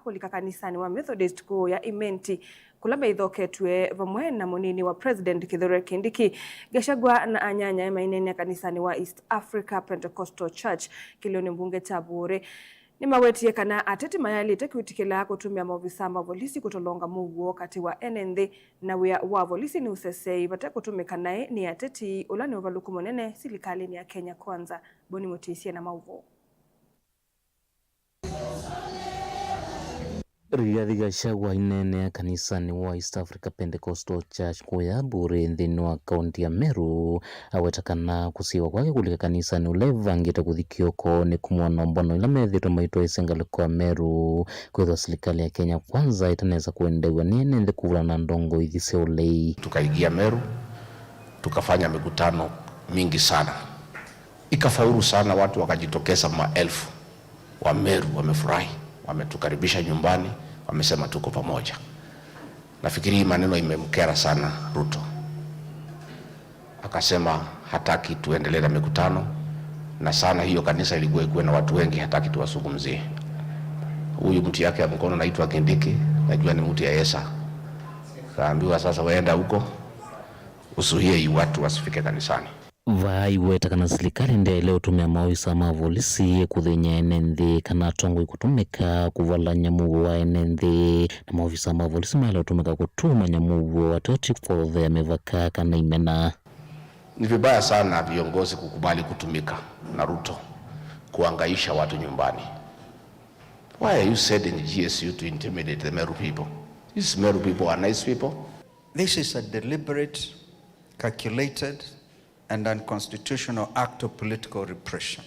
kulika kanisani wa Methodist kuu ya Imenti kulamba ithoketwe vamwe na munini wa President Kithure Kindiki Gachagua na anyanya mainene ya kanisani wa East Africa Pentecostal Church kilioni mbunge Tabure ni mawetie kana ateti mayali tekwitikila kutumia maofisa mavolisi kutolonga muguo kati wa NND na wa volisi ni usesei bata kutumika nae ni ateti ulani uvaluku monene silikali ni ya Kenya Kwanza. Boni Mutisia na mauvo. Rigathi Gachagua inene ya kanisani wa East Africa Pentecostal Church kuya bure nthini wa kaunti ya Meru awetakana kusiwa kwake kulika kanisani ulevangite kuthikioko ni kumwona mbono ila methito maito isengaliko ya Meru kwethwa serikali ya Kenya Kwanza itaneza kuendewa nene nthi kuvula na ndongo ithise ulei. Tukaigia Meru tukafanya mikutano mingi sana, ikafaulu sana, watu wakajitokeza maelfu wa Meru wamefurahi, wametukaribisha nyumbani, wamesema tuko pamoja. Nafikiri hii maneno imemkera sana Ruto, akasema hataki tuendelee na mikutano, na sana hiyo kanisa ilikuwa ikuwe na watu wengi, hataki tuwazungumzie. Huyu mtu yake ya mkono naitwa Kindiki, najua ni mtu ya Yesa, kaambiwa sasa waenda huko usuhie hii watu wasifike kanisani. Vai wetakana serikali ndia leo tumia maofisa mavolisi kuthinya NND kana tongo ikutumika kuvala nyamugo wa NND na maofisa mavolisi leo tumika kutuma nyamugo watoti for the mevaka kana imena. Ni vibaya sana viongozi kukubali kutumika na Ruto kuangaisha watu nyumbani. Why are you sending GSU to intimidate the Meru people? These Meru people are nice people. This is a deliberate, calculated and unconstitutional act of political repression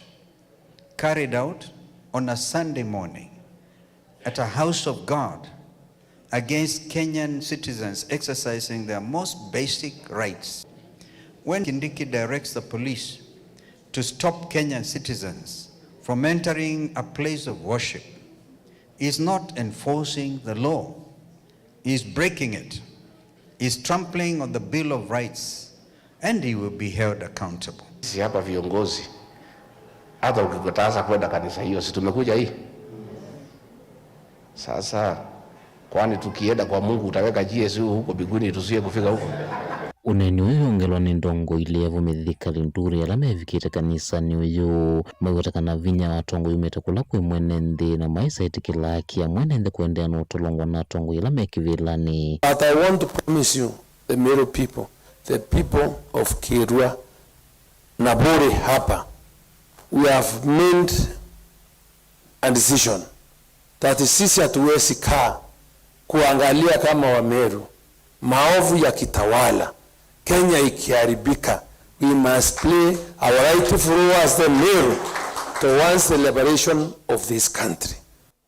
carried out on a Sunday morning at a house of God against Kenyan citizens exercising their most basic rights. When Kindiki directs the police to stop Kenyan citizens from entering a place of worship, he is not enforcing the law, he is breaking it, he is trampling on the Bill of Rights, and he will be held accountable. Si hapa viongozi, hata ukikataza kwenda kanisa hiyo, si tumekuja hii sasa, kwani tukienda kwa Mungu utaweka GSU huko biguni tusiye kufika huko? Uneni uyu ongelwa ni ndongo ili yavumithika linduri alama yavikite kanisani uyu maiwetakana vinya watongo yumete kula kwe mwene nthi na maisa itikila kia mwene nthi kuendea na utolongwa na tongo ilama yakivilani. But I want to promise you, the Meru people, the people of Kirua, Naburi hapa, we have made a decision that sisi hatuwezi kaa kuangalia kama wa Meru maovu ya kitawala Kenya ikiharibika. We must play our rightful role as the Meru towards the liberation of this country.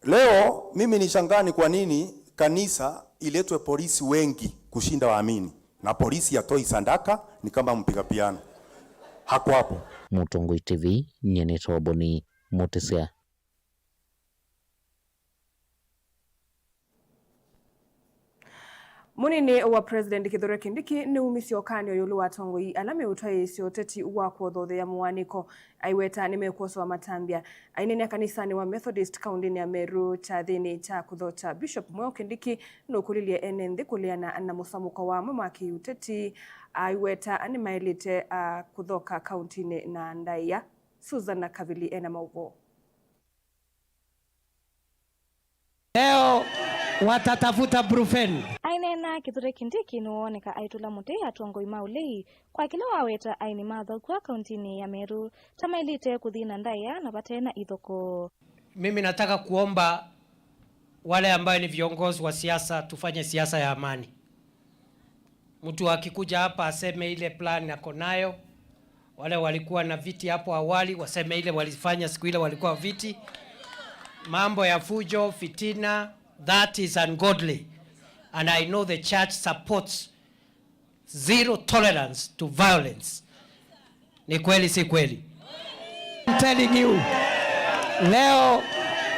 Leo mimi nishangani kwa nini kanisa iletwe polisi wengi kushinda waamini, na polisi yatoi sandaka ni kama mpiga piano. Hapo Mutongoi TV nyenetwa Boni Mutisia. Munini wa President Kithure Kindiki ni umisio kanyo yulu wa tongoi alame utwaye sioteti uwa kuodhothe ya muwaniko aiweta nimekoso wa matambia ainene ya kanisani wa Methodist kaundini ya Meru chathini cha kuthota Bishop Mweo Kindiki nukulilie NND kuliana na musamuko wa mamaki uteti aiweta animailite kuthoka kauntini na Ndaiya. Susan Kavili ena mauvo. Leo watatafuta brufen. Ainena Kithure Kindiki nuoneka aitula muti atongoi maulei kwa kila waweta aini madho kwa kauntini ya Meru tamailite kuthina Ndaiya na batena ithoko. Mimi nataka kuomba wale ambao ni viongozi wa siasa tufanye siasa ya amani. Mtu akikuja hapa aseme ile plan yako nayo. Wale walikuwa na viti hapo awali waseme ile walifanya siku ile walikuwa viti. Mambo ya fujo, fitina, that is ungodly. And I know the church supports zero tolerance to violence. Ni kweli si kweli? I'm telling you, leo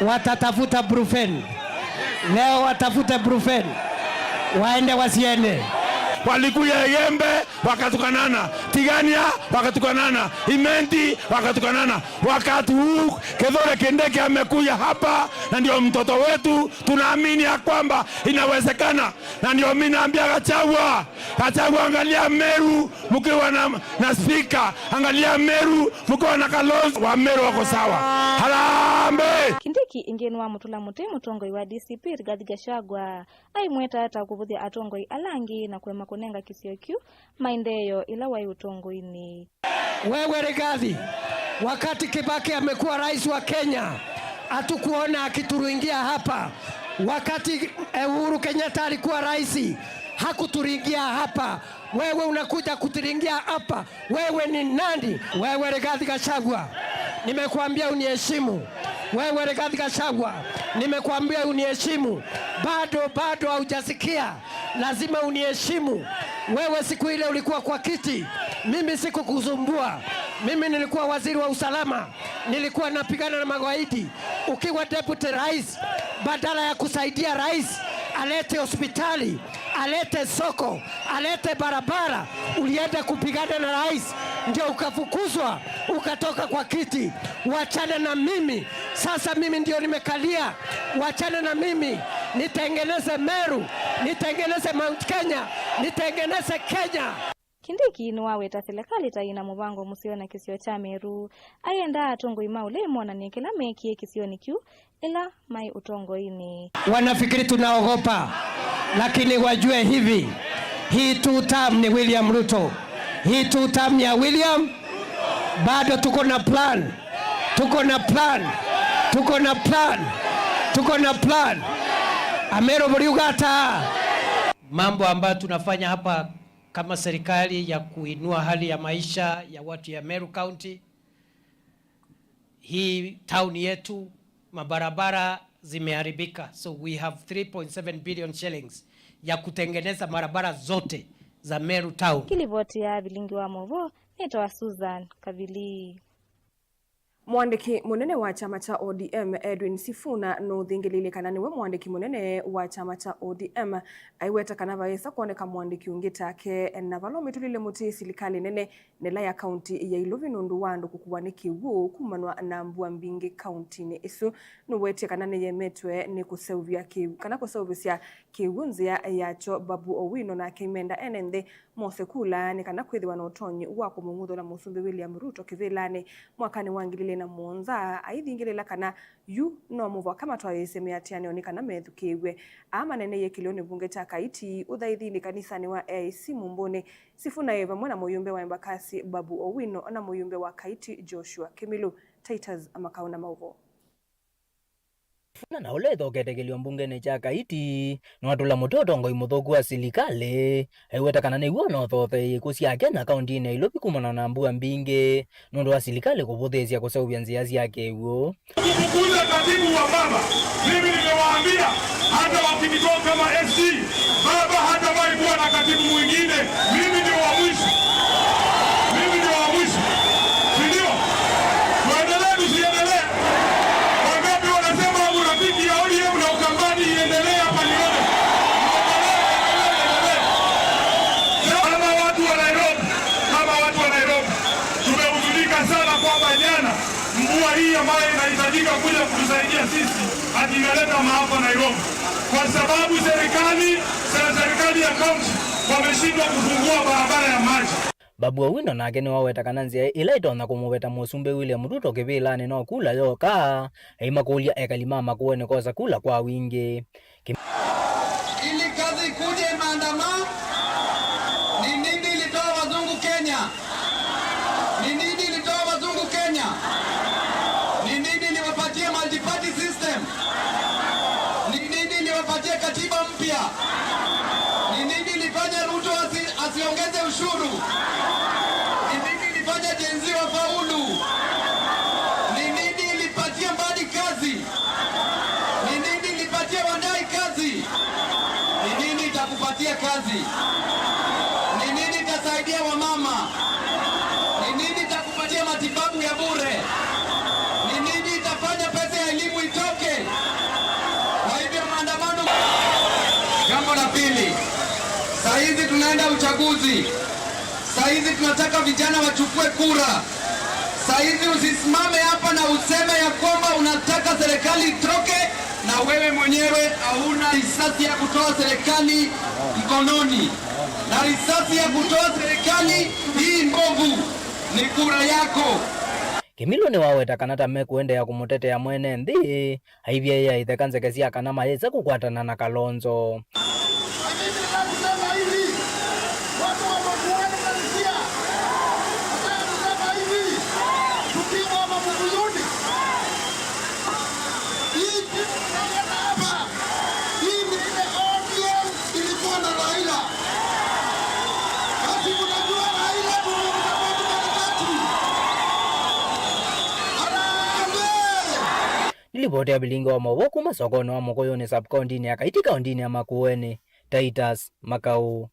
watatafuta brufen. Leo watafuta brufen. Waende wasiende. walikuja Yembe wakatukanana, Tigania wakatukanana, Imenti wakatukanana. Wakati huu Kithure Kindiki amekuja hapa na ndio mtoto wetu, tunaamini ya kwamba inawezekana. Na ndio mimi naambia Gachagua, angalia Meru mkiwa na speaker, angalia Meru mkiwa na Kalonzo, wa Meru wako sawa. Harambe Kindiki ingenwa mutula muti mutongoi wa DCP Rigathi Gachagua aimweta hata kuvuthia atongoi alangi na kwema kunenga kisio kyu maendeleo ila wai utongoini. Wewe Rigathi, wakati Kibaki amekuwa rais wa Kenya, hatukuona akituringia hapa. Wakati Uhuru Kenyatta alikuwa rais, hakuturingia hapa. Wewe unakuja kuturingia hapa. Wewe ni nani? Wewe Rigathi Gachagua, nimekuambia uniheshimu. Wewe Rigathi Gachagua, nimekuambia uniheshimu. Bado haujasikia. Lazima uniheshimu. Wewe siku ile ulikuwa kwa kiti, mimi sikukuzumbua. Mimi nilikuwa waziri wa usalama, nilikuwa napigana na magaidi. Ukiwa deputy rais, badala ya kusaidia rais alete hospitali, alete soko, alete barabara, ulienda kupigana na rais, ndio ukafukuzwa, ukatoka kwa kiti. Wachana na mimi. Sasa mimi ndio nimekalia. Wachana na mimi. Nitengeneze Meru, nitengeneze Mount Kenya, nitengeneze Kenya. Kindiki niwaweta serikali taina mubango musio na kisio cha Meru ayenda atongoi maule mwana nikela mekie kisio nikyu ila mai utongoini. Wanafikiri tunaogopa, lakini wajue hivi, hii 2 term ni William Ruto. Hii 2 term ya William, bado tuko na plan. Amero Muriugata. Mambo ambayo tunafanya hapa kama serikali ya kuinua hali ya maisha ya watu ya Meru County. Hii town yetu mabarabara zimeharibika. So we have 3.7 billion shillings ya kutengeneza barabara zote za Meru Town. Kilivoti ya Bilingi wa Movo, nitoa Susan Kavili. Mwandiki munene wa chama cha ODM Edwin Sifuna no thingilile kana niwe mwandiki munene wa chama cha ODM aiweta kana vaesa kuoneka mwandiki ungitake na valomi tulile muti silikali nene nela ya county ya Ilovi nundu wandu kukuwani kiwu kumanwa na mbua mbingi county ni isu nuwete kana neyemetwe ni kuseuvia kiwu kana kuseuvisia kiwunzia yacho Babu Owino na Kimenda enende Mosekula ni kana kwithiwa na utonyi wa kumungutho na Musumbi William Ruto kivilani mwakani wangilile na muonza aithingilila kana yu no muvo kama twayesemea atiani onikana methukiwe ama nene yekilioni bunge cha Kaiti uthaithini kanisani wa AIC Mumbuni. Sifuna Eva mwana muyumbe wa Embakasi Babu Owino na muyumbe wa Kaiti Joshua Kimilu. Titus amakauna mauvo na ule thoketegelio mbungeni cha Kaiti no atula mutoto ngoi muthoku wa silikale aiweta kana niguo no thothe kusia Kenya kaunti ne Ilovi kumana na mbua mbingi nundu wa silikale kuvuthisia kusauvia nzia yake huo kukuza katibu wa baba. Mimi nimewaambia hata wakitoka kama FC baba hata kuwa na katibu mwingine, mimi ndio wa mwisho. Ndio tuendelee tusiendelee. Wangapi wanasema urafiki ya ODM na Ukambani iendelee hapa nione. Kama watu wa Nairobi tumehuzunika sana kwamba jana mvua hii ambayo inahitajika kuja kutusaidia sisi hadi inaleta maafa Nairobi kwa sababu serikali ya kaunti wameshindwa kufungua barabara ya maji. Babu Owino nake ni waweta kana nzia ila itona kumuweta Musumbi William Ruto kivilani no kula yoka imakulia ekalimama kuone kosa kula kwa wingi. Ili kazi kuje maandamano ni nini ilitoa wazungu Kenya? Ni nini ilitoa wazungu Kenya? Ni nini iliwapatia multi-party system? Ni nini iliwapatia katiba mpya? Ni nini ilifanya Ruto asiongeze ushuru? Ni nini ilifanya jenzi wa faulu? Ni nini ilipatia Mbadi kazi? Ni nini ilipatia Wandai kazi? Ni nini itakupatia kazi? Ni nini itasaidia wamama? Ni nini itakupatia matibabu ya bure? Ni nini itafanya pesa ya elimu itoke? Kwa hivyo maandamano. Jambo la pili, Saizi tunaenda uchaguzi. Saizi tunataka vijana wachukue kura. Saizi usisimame hapa na useme ya kwamba unataka serikali itoke na wewe mwenyewe hauna risasi ya kutoa serikali mkononi. Na risasi ya kutoa serikali hii mbovu ni kura yako. Kimilo ni waweta kanata mekuende ya kumutetea mwene nthi haivya ya ithekanze kesia kana mayeza kukwatana na Kalonzo. Nilipoti ya bilingo wa mawoku masokoni wa Mokoyoni sub-county ya Kaiti kaunti ya Makueni, Titus Makau.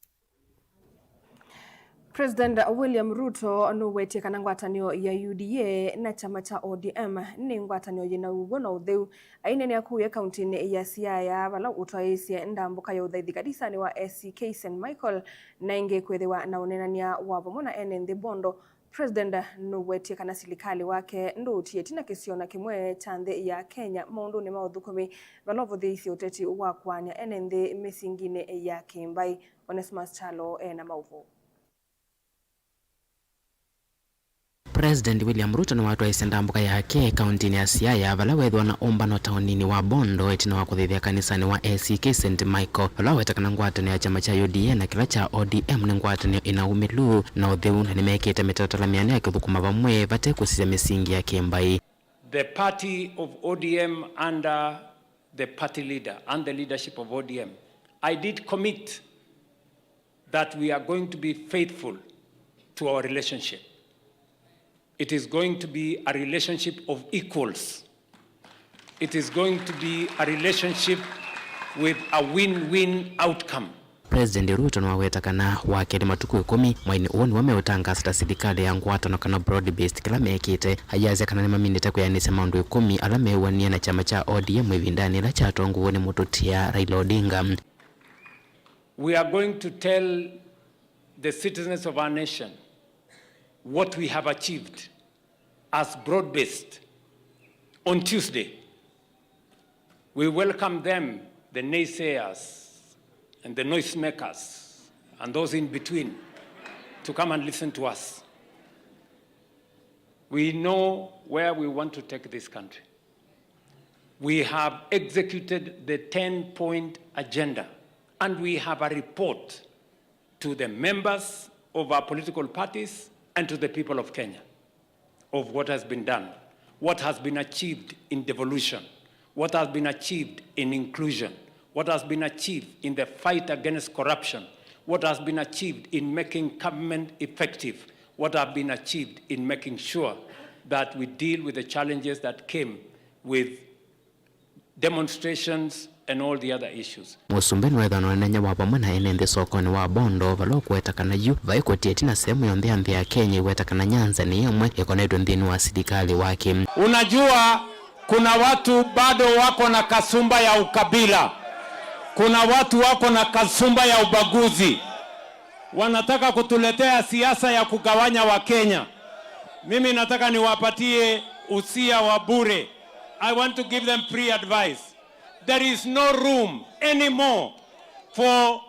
President William Ruto nuwetie kana ngwatanio ya UDA na chama cha ODM ni ngwatanio yina ubona utheu aine ni akuye kaunti ya Siaya vala utwaisia ndambuka ya uthaithi kadisani wa SCK St Michael na inge kwethiwa na unenania wa vamona ene Bondo. President nuwetie kana silikali wake ndutie tina kisiona kimwe cha nthi ya Kenya maundu ni maudhukumi valovo thiisi uteti wa kwania ene nthi misingine ya Kimbai. Onesmus Chalo na mauvu. President William Ruto na watu wa isendambuka yake kaunti ya Siaya vala wethwa na umbano taunini wa Bondo etina wa kuthithia kanisani wa SCK St Michael vala wetakana ngwatanio ya chama cha UDA na kila cha ODM ni ngwatanio ina umilu na utheu na nimekite mitatala miane ya kuthukuma vamwe vate kusisya misingi ya Kimbai. The party of ODM under the party leader and the leadership of ODM, I did commit that we are going to be faithful to our relationship. It is going to be a relationship of equals. It is going to be a relationship with a win-win outcome. President Ruto na waweta kana wake ni matuku 10 mwaini uoni wameutangasa serikali ya ngwatano kana broad based kila mekite hayaze kana ni maminita kuyanisa maundu 10 ala mewania na chama cha ODM ivindani la chatongo woni mututia Raila Odinga. We are going to tell the citizens of our nation what we have achieved as broad-based on Tuesday. We welcome them, the naysayers and the noisemakers and those in between, to come and listen to us. We know where we want to take this country. We have executed the 10-point agenda, and we have a report to the members of our political parties and to the people of Kenya of what has been done, what has been achieved in devolution, what has been achieved in inclusion, what has been achieved in the fight against corruption, what has been achieved in making government effective, what has been achieved in making sure that we deal with the challenges that came with demonstrations and all the other issues. Musumbeni wethano nenya wapamwe na ene sokoni wa Bondo valo kuetakana yu vaikwetie tina sehemu yonde ya Kenya wetakana Nyanza ni yomwe yakonaitwa nthini wa serikali wake. Unajua kuna watu bado wako na kasumba ya ukabila. Kuna watu wako na kasumba ya ubaguzi. Wanataka kutuletea siasa ya kugawanya wa Kenya. Mimi nataka niwapatie usia wa bure. I want to give them free advice. There is no room anymore for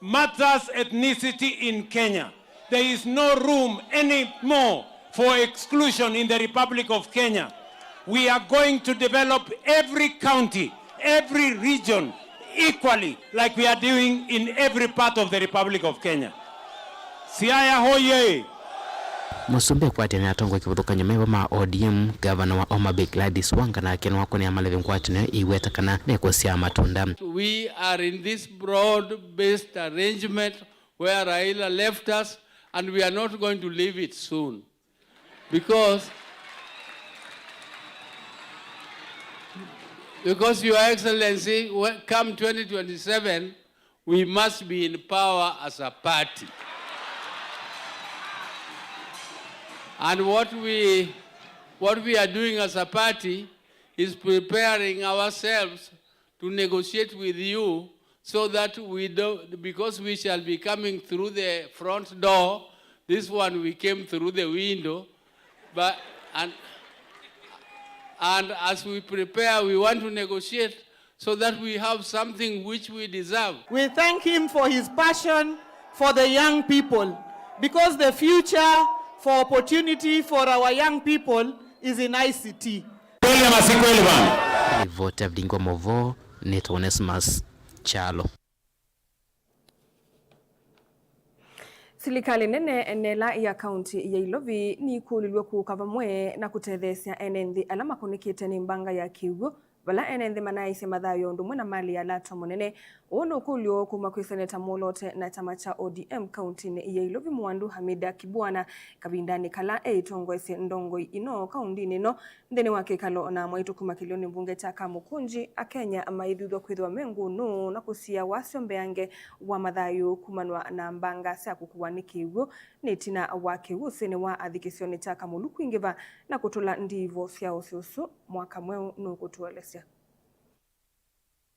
matters ethnicity in Kenya. There is no room anymore for exclusion in the Republic of Kenya. We are going to develop every county, every region equally like we are doing in every part of the Republic of Kenya. Siaya hoye! Musumbe kwa tena atongo kibuthuka nyumewa ma ODM governor wa Homa Bay Gladys Wanga na keno wako ni amalevi ngwatene iwetakana neko sia matunda. We are in this broad-based arrangement where Raila left us, and we are not going to leave it soon. Because Your Excellency, come 2027, we must be in power as a party. And what we are doing as a party is preparing ourselves to negotiate with you so that we don't, because we shall be coming through the front door. This one we came through the window, but and as we prepare, we want to negotiate so that we have something which we deserve. We thank him for his passion for the young people, because the future for opportunity for our young people is in ICT. Vote Abdingwa Movo, Neto Onesmus Chalo. Serikali nene enela ya kaunti ya Ilovi ni kulilwe kukavamwe na kutethesia enenthi alama kunikite ni mbanga ya kiugo wala enenthi manaisi mathayo ndumwe na mali ya lato munene uno kulio kuma kwi seneta Mulote na chama cha ODM kaunti ya Ilovi Mwandu Hamida Kibwana kabindani kala eitongwese ndongoi ino kaunti nino ndeni wake kalo na mwaitu kuma kilioni mbunge cha Kamukunji akenya amaithudwa kwithwa mengu no na kusia wasio mbeange wa mathayo kumanwa na mbanga cia kukuwa ni kiugo ni tina wake usene wa athikisioni cha Kamuluku ingiva na kutula ndivo cia usiusu mwaka mweu no kutuelesya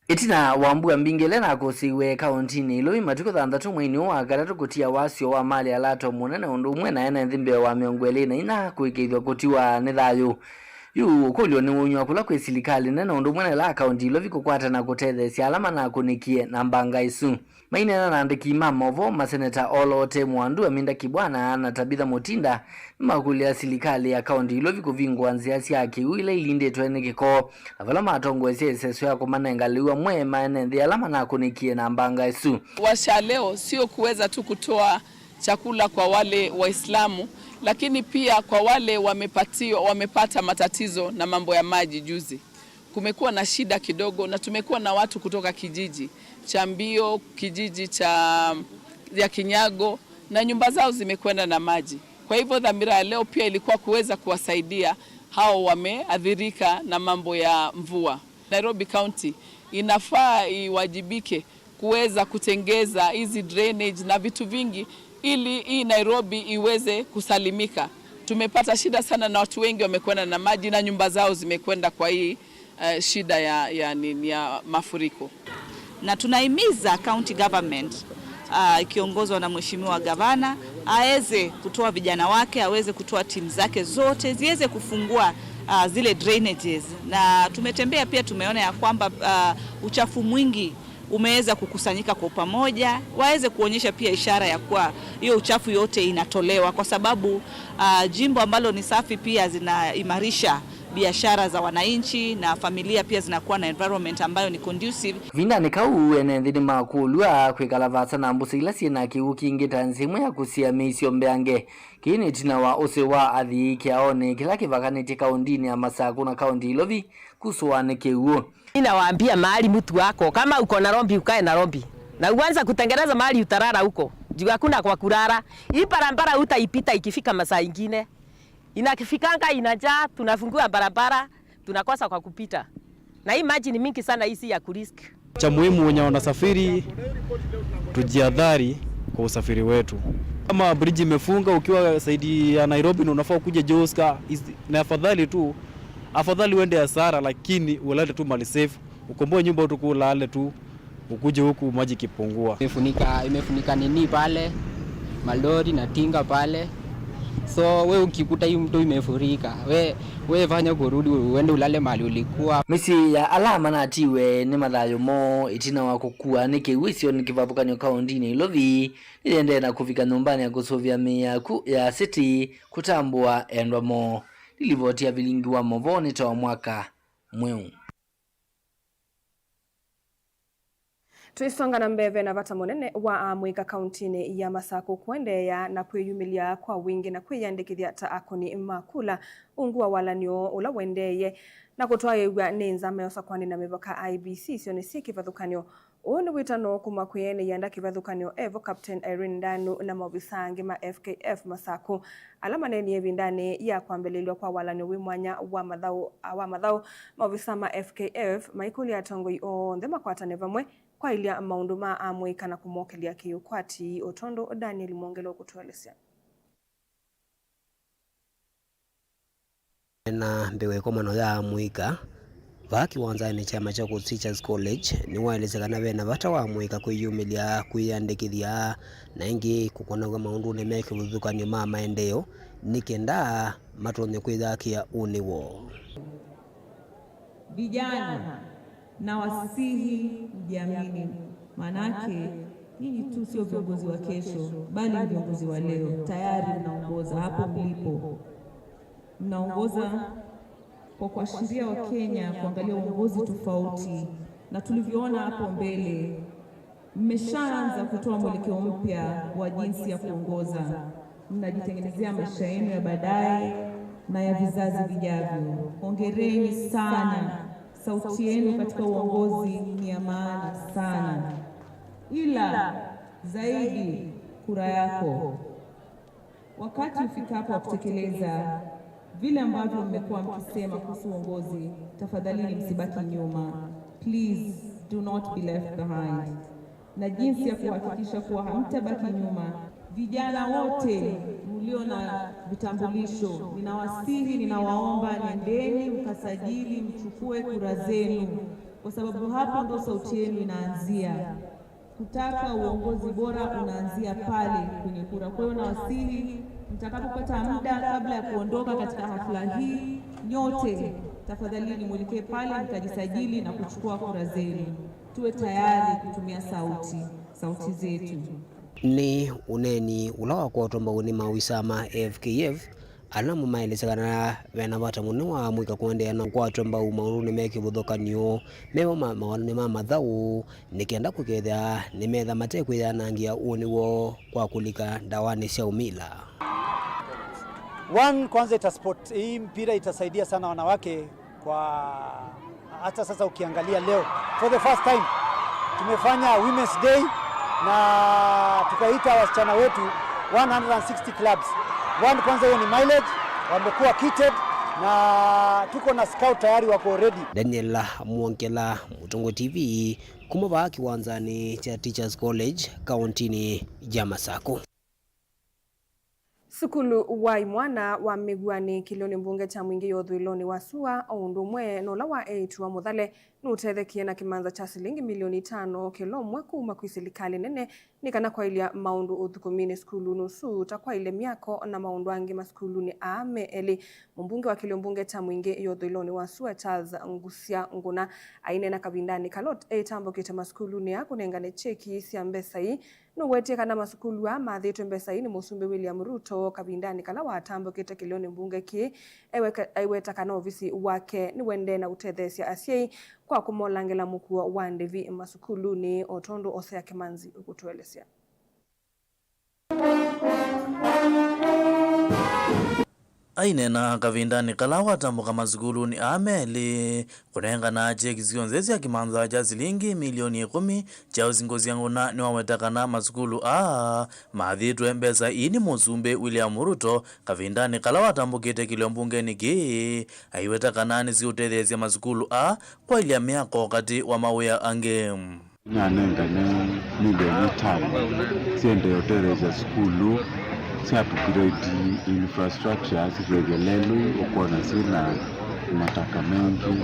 itina wambua mbingele na kusiwe kauntini Ilovi matuko thandatu mwini wa gatatu kutia wasio wa mali alato munene undu mwe na ena nthimbe wa miongweli na ina kuikithwa kutiwa ni thayu yu kulio ni unywa kula kwi serikali nene undu mwe la kaunti Ilovi kukwata na kutethesia alama na kunikie na mbanga isu maine na andiki mamovo maseneta Olote Mwandu Aminda Kibwana na Tabitha Mutinda makulia serikali ya kaunti Ilovi kuvingwa nzia cia kiwile ilinde twene giko avala matongo seso ya kumanengaliwa mwe maenenthi alama na kunikie na mbanga isu. Washa leo sio kuweza tu kutoa chakula kwa wale Waislamu, lakini pia kwa wale wamepata matatizo na mambo ya maji juzi. Kumekuwa na shida kidogo na tumekuwa na watu kutoka kijiji cha Mbio, kijiji ya Kinyago na nyumba zao zimekwenda na maji. Kwa hivyo dhamira ya leo pia ilikuwa kuweza kuwasaidia hao wameathirika na mambo ya mvua. Nairobi County inafaa iwajibike kuweza kutengeza hizi drainage na vitu vingi ili hii Nairobi iweze kusalimika. Tumepata shida sana na watu wengi wamekwenda na maji na nyumba zao zimekwenda kwa hii shida ya mafuriko. Na tunahimiza county government ikiongozwa na mheshimiwa gavana aweze kutoa vijana wake, aweze kutoa timu zake zote ziweze kufungua zile drainages, na tumetembea pia tumeona ya kwamba uchafu mwingi umeweza kukusanyika kwa pamoja, waweze kuonyesha pia ishara ya kuwa hiyo uchafu yote inatolewa, kwa sababu jimbo ambalo ni safi pia zinaimarisha biashara za wananchi na familia pia zinakuwa na environment ambayo ni conducive. Vinda ni kau enenthini makulwa kwikala vasa na mbusi ila siena kiu kingita nsimu ya kusia misio mbeange kini tina wa use wa athi kiaone kila kivakaniti kaundini ya Masaku na kaundi Ilovi kusuwane kiuo. Ninawaambia mahali mtu wako kama uko na rombi ukae na rombi na uanza kutengeneza mahali utarara huko juu hakuna kwa kurara. Hii barabara utaipita ikifika masaa ingine inakifikanga inajaa, tunafungua barabara tunakosa kwa kupita, na hii maji ni mingi sana, hii si ya kurisk. Cha muhimu wenye wanasafiri tujiadhari kwa usafiri wetu. Kama bridge imefunga ukiwa saidi ya Nairobi na unafaa kuja Joska, na afadhali uende hasara, lakini ulale tu mali safe, ukomboe nyumba tu kulale tu, ukuje huku maji kipungua. Imefunika nini pale malori na tinga pale, so we ukikuta hii mto imefurika, we fanya kurudi uende ulale mali ulikuwa. Misi ya alama na atiwe ni mathayo mo itina wa kukua nikiwisio nikivavukanyo kaundini Ilovi niliende na kufika nyumbani ya kusovya miyaku ya city kutambua endwa mo nilivotia vilingi wa movoni toa mwaka mweu. Tuisonga na mbeve na vata monene wa mwika kauntini ya Masaku kuendeya na kwiyumilia kwa wingi na kwiyandikithia ta akoni makula ungua walanio ula wendeye na kutoa yegwa ninza meosa kwani na mivoka IBC sioni si kivathukanio uuni witano kuma kwiyene yanda kivathukanio Evo Captain Irene Ndanu na maovisangi ma FKF Masaku alama neni evindani ya kwambelelwa kwa walanio wimwanya wa mathau maovisa ma FKF maikuli atongoi o ndema kwatane vamwe kwa ilia maundu ma amwika na kumokelia kiukwati Otondo Daniel Mwongelo kutuelezea. Na mbewe kwa mano ya amwika Bakiwanzani chama cha Teachers College ni waelezekana bena bata wamwika kwiyumilia kwiyandikithia na ingi kukonaga maundu ne meke buthukani ma maendeleo nikenda matonye kwithakia uniwo. Vijana na wasihi mjiamini, manake nyinyi tu sio viongozi wa kesho bali viongozi wa leo. Tayari mnaongoza hapo mlipo, mnaongoza kwa kuashiria wa Kenya kuangalia uongozi tofauti, na tulivyoona hapo mbele mmeshaanza kutoa mwelekeo mpya wa jinsi ya kuongoza. Mnajitengenezea maisha yenu ya baadaye na ya vizazi vijavyo. Hongereni sana, sauti yenu katika uongozi ni ya maana sana, ila zaidi kura yako. Wakati ufikapo wa kutekeleza vile ambavyo mmekuwa mkisema kuhusu uongozi, tafadhali msibaki nyuma. Please do not be left behind. Na jinsi ya kuhakikisha kuwa hamtabaki nyuma, vijana wote mlio na vitambulisho, ninawasihi, ninawaomba nendeni mkasajili, mchukue kura zenu, kwa sababu hapo ndo sauti yenu inaanzia. Kutaka uongozi bora unaanzia pale kwenye kura. Kwa hiyo nawasihi, mtakapopata muda kabla ya kuondoka katika hafla hii, nyote tafadhali mwelekee pale mkajisajili na kuchukua kura zenu. Tuwe tayari kutumia sauti zetu. Ni uneni ulawa kwa tomba uni mawisama FKF alamu maelezekana bena bata mune wa mwika kuendeana kwa tomba umauruni meke buthukanio mewa mawanani ma mathau nikenda kukethia ni metha mate kwithanangia uniwo kwa kulika ndawani cia umila. Kwanza hii mpira itasaidia sana wanawake, kwa hata sasa ukiangalia leo for the first time tumefanya Women's Day na tukaita wasichana wetu 160 clubs. Kwanza hiyo ni mileage, wamekuwa kitted na tuko na scout tayari wako ready. Daniel Mwongela, Mutungo TV, kumaba kiwanzani cha Teachers College kauntini ya Masako. Sukulu wa imwana wa migwani kilioni mbunge cha mwingi yothwiloni wa SUA oundumwe nola wa 8 wa muthale nutethekie na kimanza cha silingi milioni 5 kilomwe kuma kwi serikali nene nikana kwa ilia maundu uthukumini skulu nusu takwa ile miako na maundu angi maskuluni ame eli. Mbunge wa kilio mbunge cha mwingi yothwiloni wa SUA Charles Ngusia Nguna ainena kabindani kalot tambo kita maskuluni ya kunengane cheki cia mbesa hii nuwetie kana masukulu wa mathitwe mbesa hii ni Musumbi William Ruto kabindani kala wa tambo kita kilioni mbunge ki aiweta kana ofisi wake ni wende na utethesia asiei kwa kumolangela mukuo wa ndevi masukuluni otondo osea Kimanzi ukutuelezea. Ainena kavindani kala watambuka mazuguluni ameli kunenga na cheki zionzezi ya kimanza cha silingi milioni 10 cha uzingozi Nguna ni wawetakana mazugulu mathitwe mbesa ini Musumbi William Ruto kavindani kala watambukite kilio mbungeni ki aiwetakana ni ziutethesia mazugulu kwa ilia miako kati wa mawea ange. Nyanenga ne milioni 5 siende yotethesia skulu upgrade infrastructure ziregelelwe ukona sina mataka mengi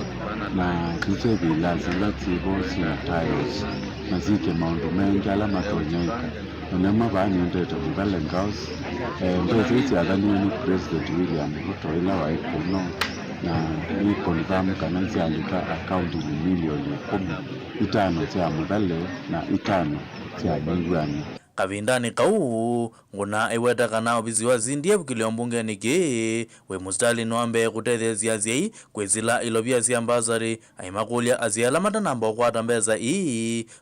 na zisebila zilatsibo sina tiles na zike maundu mengi ala matonyeka nonema bani ndeta mugale ngaus mbezi yagalini President William Ruto ila wa ikono na ni confirm kana ziandika account ni milioni 15 cia mugale na 5 cia bangwani. Kavindani kau Nguna aiwetakana obiziwa zindie bukilio mbungeni ki we mustali nwambe kutethesia ziai kwezila ilobia sia mbazari aimakulia aziala matanamba kwata mbeza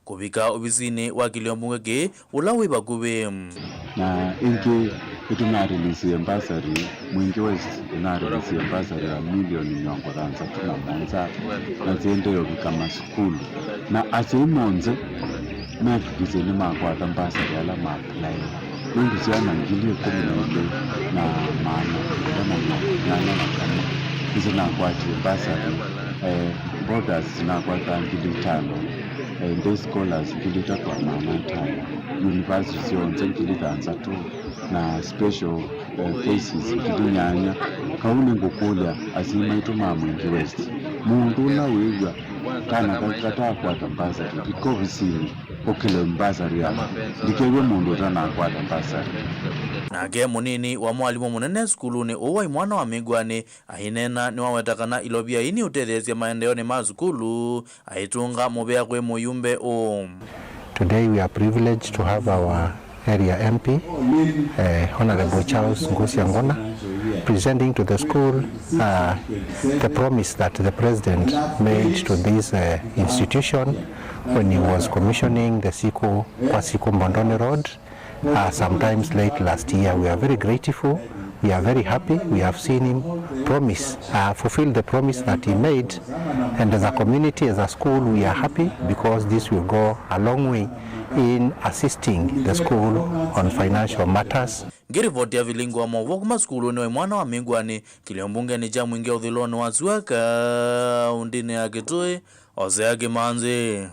kubika obizini wa kilio mbunge ki ulawi bakubi na ingi itunarelisi mbazari mwingi west unarelisi mbazari ya milioni 30 na ziende yobika maskulu na asimonze mefikize ni makwata mbazari ala maapply mungu siana ngili 11 na maana na kama hizo na kwati mbazari borders na kwata ngili 5 day scholars ngili 3 university onze ngili 3 na special cases ngili nyanya kaune ngokulia azima ituma mwingi west mundu na wiga kana kakata kwata mbasari iko visini okele mbasari ya ndikewe mundu tana kwata mbasari. Nake munini wa mwalimu munene skuluni uwa mwana wa migwani ahinena ni wawetakana ilobia ini utethesia maendeoni ma skulu aitunga mubea kwe muyumbe Today we are privileged to have our area MP, Honorable Charles Ngosi Angona, presenting to the school the promise that the President made to this institution when he was commissioning the Kwasiku Mbondoni Road sometimes late last year. We are very grateful. We are very happy. We have seen him fulfill the promise that he made, and as a community, as a school, we are happy because this will go a long way in assisting the school on financial matters. Ngiripoti ya vilingu wa mwovu kuma skulu ni mwana wa migwani kiliombunge ni jamu ingia uthiloni wa Suaka undini ya Kitui Osea Kimanzi.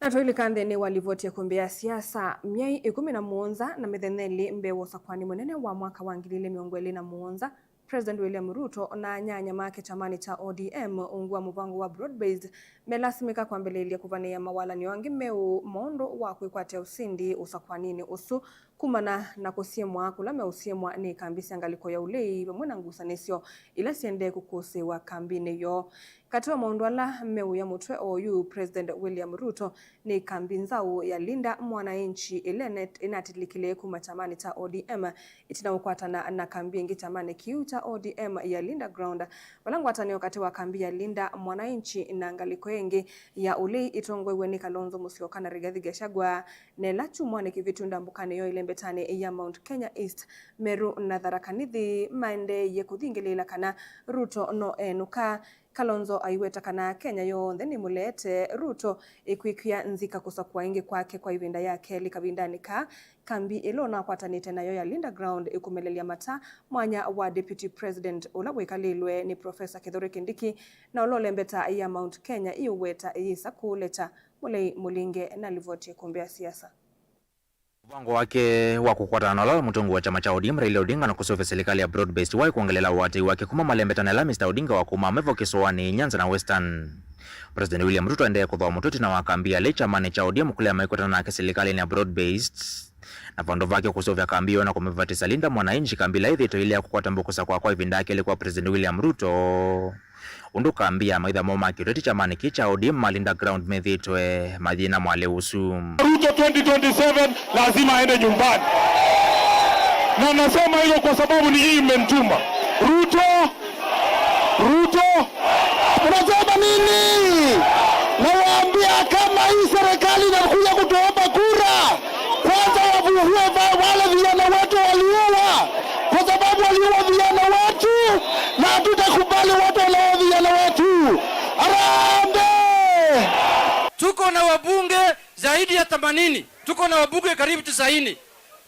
Natwili kandheni walivotia kumbea siasa miai 11 na metheneli mbewo sakwani mwenene wa mwaka wa 2021 President William Ruto na nyanya make chamani cha ODM ungua muvango wa broad-based melasimika kwa mbele kuvania mawala ni wangi meu mondo wa kuikwatia usindi usakwanini usu kumana na kusiemwa kulame usiemwa ni kambisi angaliko ya ulei mwena ngusanisio ila siende kukuse wa kambini yo. Katiwa maundwala meu ya mutwe OU President William Ruto ni kambinzau ya linda mwananchi Elenet inatilikile kumachamani cha ODM itina ukwatana na kambi chamani kiu cha ODM ya Linda Ground walangu watani wakati wa kambi ya linda mwananchi inangaliko yengi ya ulei itongwe weni Kalonzo Musyoka na Rigathi Gachagua nelachu mwane kivitunda mbukane yo ilembetani ya Mount Kenya East Meru na Tharaka Nithi maende ye kuthingilila kana Ruto no enuka Kalonzo aiweta kana Kenya yo ndeni mulete Ruto ikuikia nzika kusakwa ingi kwake kwa ivinda yake likabindani ka kambi ilona kwatanite nayo ya Linda Ground ikumelelia mata mwanya wa Deputy President ulaweka ni Professor Kithure Kindiki na ulolembeta ya Mount Kenya iuweta isa kuleta mulei mulinge na livoti kumbea siasa. Mpango wake wa kukwatana na mtungu wa chama cha ODM Raila Odinga na kusofia serikali ya broad based wai kuongelela watu wake kuma malembetana la Mr Odinga wa kuma mevo Kiswani Nyanza na Western. President William Ruto endea kudhoa mutoti na wakambia le chama cha ODM kulea maikutana na serikali ya broad based na vando vake kusofia kambio na kumevatisa linda mwananchi kambila hivi to ile ya kukwata mbukusa kwa ivindake ile kwa President William Ruto unduka ambia maitha moma kireti chamani kicha ODM Malinda Ground methitwe madina mwale usu Ruto 2027 lazima aende nyumbani. Na nasema hilo kwa sababu ni hii imentuma. Ruto unasema nini? Nawaambia kama hii serikali inakuja kutuomba kura, kwanza wavuvue wale vijana wetu waliuwa, kwa sababu waliuwa vijana wetu na hatutakubali watu waliuwa vijana wetu. Harambee! Tuko na wabunge zaidi ya 80. Tuko na wabunge karibu 90.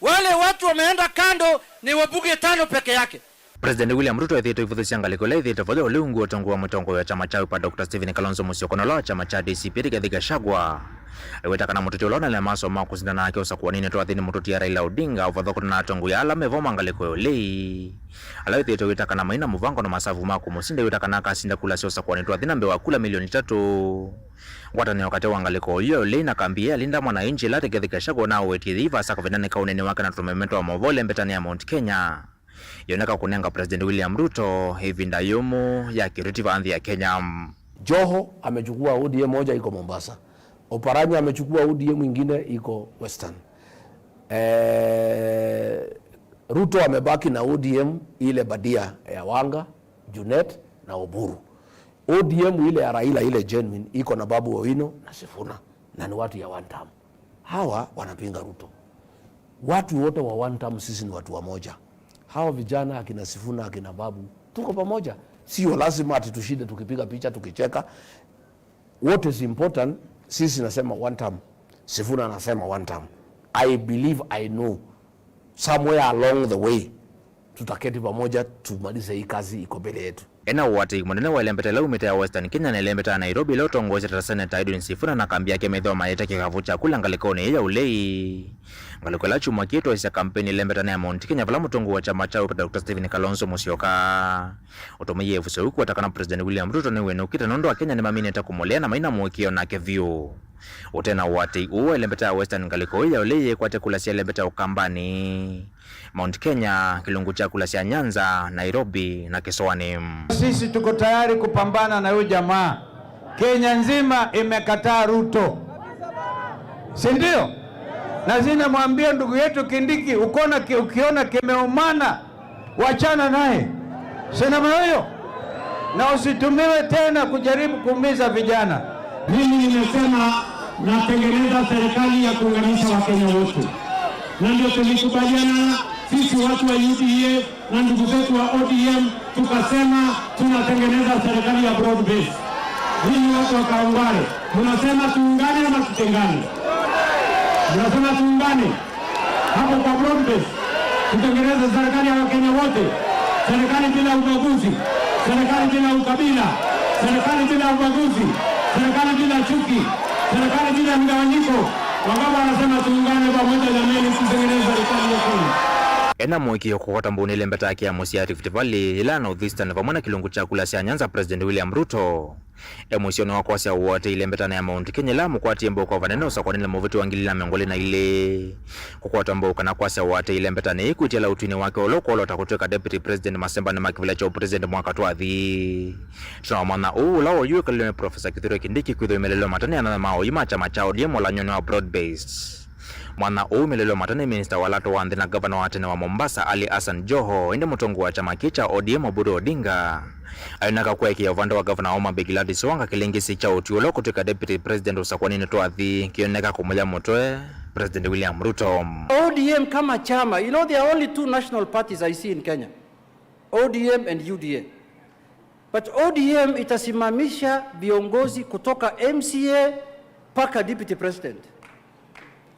Wale watu wameenda kando ni wabunge 5 peke yake. President William Ruto ethito ivuthisia ngaliko la ethito vole uliungu otongwa mutongo ya chama cha Dr. Stephen Kalonzo Musyoka na chama cha DCP Rigathi Gachagua. Wetaka na mutoti ulona le maso ma kusindana yake usakuwa nini to athini mutoti ya Raila Odinga uvadho kuna tongo ya ala mevoma ngaliko yolei. Ala ethito wetaka na maina muvango na masavu maku musinde wetaka na kasinda kula sio usakuwa nini to athina mbewa kula milioni 3. Watani wakati wangaliko yolei na kambia linda mwananchi la Rigathi Gachagua na wetithi saka venane kauneni wake na tumemento wa mavole mbetani ya Mount Kenya. Yoneka kunenga President William Ruto hivi ndayomo ya kiritiba andhi ya Kenya. Joho amechukua ODM moja iko Mombasa. Oparanya amechukua ODM mwingine iko Western. Ruto amebaki na ODM ile badia ya Wanga, Junet na Oburu. ODM ile ya Raila ile genuine iko na Babu Owino na Sifuna na ni watu ya one term. Hawa wanapinga Ruto. Watu wote wa one term sisi ni watu wa moja. Hawa vijana akina Sifuna akina Babu tuko pamoja. Sio lazima ati tushinde tukipiga picha tukicheka. What is important, sisi nasema one term, Sifuna anasema one term. I believe I know somewhere along the way tutaketi pamoja tumalize hii kazi iko mbele yetu. Ena wati munene wa ilembeta lau mita ya Western Kenya na ilembeta Nairobi leo tongoza tata Senator Edwin Sifuna na kambi yake medho maeta kikavucha kula ngalikoni ya ulei ngalikola chuma kitu isa kampeni ilembeta na ya Mount Kenya vala mutongo wa chama cha Dr. Stephen Kalonzo Musyoka utomiye fuse huku watakana President William Ruto ni wenu kita nondo wa Kenya ni mamine takumolea na maina mwekio na kevyu utena wati uwa ilembeta ya Western ngaliko ya ulei kwa tekula siya ilembeta Ukambani Mount Kenya, kilungu cha kulasia Nyanza, Nairobi na Kisiwani. Sisi tuko tayari kupambana na huyu jamaa. Kenya nzima imekataa Ruto. Si ndio? Na zina mwambie ndugu yetu Kindiki, ukiona kimeumana, wachana naye. Sina moyo. Na usitumiwe tena kujaribu kuumiza vijana. Mimi nimesema natengeneza serikali ya kuunganisha Wakenya wote. Na ndio tulikubaliana sisi watu wa UDA na ndugu zetu wa ODM, tukasema tunatengeneza serikali ya broad base. Hii watu wa Kaungare, tunasema tuungane ama tutengane? Tunasema tuungane. Hapo kwa broad base, tutengeneze serikali ya Wakenya wote. Serikali bila ubaguzi, serikali bila ukabila, serikali bila ubaguzi, serikali bila chuki, serikali bila mgawanyiko. Wangaba wanasema tuungane pamoja na mimi tutengeneze serikali ya Kenya. Ena mwiki ya kukota mbuni ilembeta yake ya Musia Rift Valley ila na Northeastern vamwana kilungu cha kulasia Nyanza President William Ruto. Emosioni wako wasia wote ilembeta na ya Mount Kenya la mkwati mbo kwa vanene usakwa nile muviti wangili na miongoli na ile kukwata mbo kana kwa wasia wote ilembeta na ikuiti la utini wake oloko olota kutueka Deputy President Masemba na makivila cha President mwaka tuadhi. Tunamana lao yue kalime Professor Kithure Kindiki kuidho imelelo matani na mao ima chama cha ODM wala nyone wa broad based. Mwana umelelo matane Minister walato wa na Governor wa tene wa Mombasa Ali Hassan Joho ende mutongo wa chama kicha ODM Oburu Odinga ayunaka kwa iki ya uvanda wa Governor Oma Bigiladi Swanga kilingisi cha utiolo kutoka Deputy President usakwanini tuadhi kioneka kumoja motoe President William Ruto. ODM kama chama, you know there are only two national parties I see in Kenya, ODM and UDA. But ODM itasimamisha viongozi kutoka MCA paka Deputy President.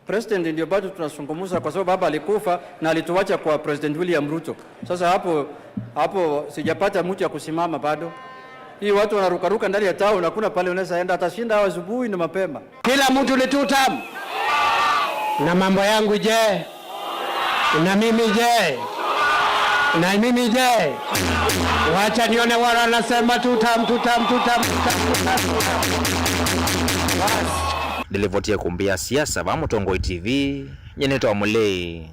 President ndio bado tunasungumuza kwa sababu baba alikufa na alituacha kwa President William Ruto. Sasa hapo sijapata mtu ya kusimama bado. Hii watu wanarukaruka ndani ya town na kuna pale unaweza enda atashinda asubuhi na mapema. Kila mtu ni tutam. Na mambo yangu je? Na mimi je? Na mimi je? Wacha nione wala anasema tutam. Nilivotia kumbia siasa va Mutongoi TV nyeneto wa Mulei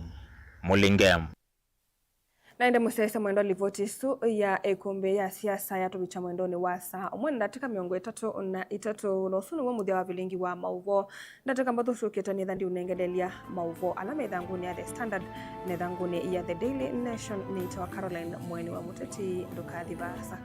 Mulingem. Naende musesa mwendo livoti su ya ekombe ya siasa ya tubicha mwendoni wasa umwene ndatika miongo itatu na usunu wa muthia wa vilingi wa mauvo ndatika mbatu shuketa nidhandi unengelelia mauvo alame idhanguni ya The Standard na idhanguni ya The Daily Nation ni itawa Caroline Mweni wa Muteti Ndukadhi Basa.